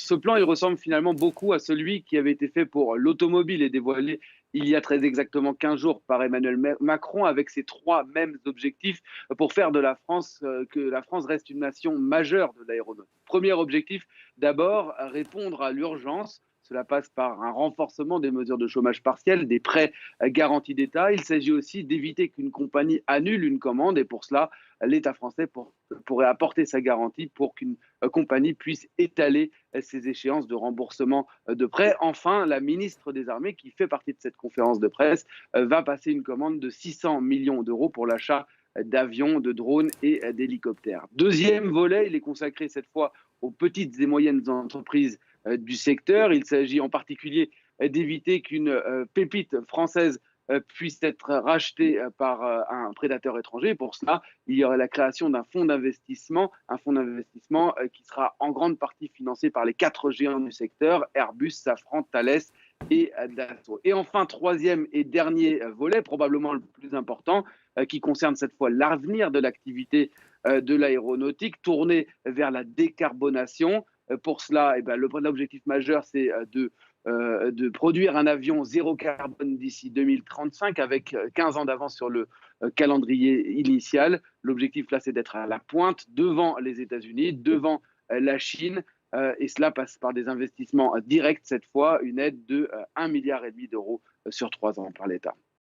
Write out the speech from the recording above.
Ce plan, il ressemble finalement beaucoup à celui qui avait été fait pour l'automobile et dévoilé il y a très exactement 15 jours par Emmanuel Macron, avec ces trois mêmes objectifs pour faire de la France que la France reste une nation majeure de l'aéronautique. Premier objectif, d'abord, répondre à l'urgence. Cela passe par un renforcement des mesures de chômage partiel, des prêts garantis d'État. Il s'agit aussi d'éviter qu'une compagnie annule une commande et pour cela, l'État français pourrait apporter sa garantie pour qu'une compagnie puisse étaler ces échéances de remboursement de prêts. Enfin, la ministre des Armées, qui fait partie de cette conférence de presse, va passer une commande de 600 millions d'euros pour l'achat d'avions, de drones et d'hélicoptères. Deuxième volet, il est consacré cette fois aux petites et moyennes entreprises du secteur. Il s'agit en particulier d'éviter qu'une pépite française puisse être rachetée par un prédateur étranger. Pour cela, il y aurait la création d'un fonds d'investissement, qui sera en grande partie financé par les quatre géants du secteur, Airbus, Safran, Thales et Dassault. Et enfin, troisième et dernier volet, probablement le plus important, qui concerne cette fois l'avenir de l'activité de l'aéronautique, tournée vers la décarbonation. Pour cela, l'objectif majeur, c'est de produire un avion zéro carbone d'ici 2035 avec 15 ans d'avance sur le calendrier initial. L'objectif là, c'est d'être à la pointe devant les États-Unis, devant la Chine, et cela passe par des investissements directs cette fois, une aide de 1,5 milliard d'euros sur 3 ans par l'État.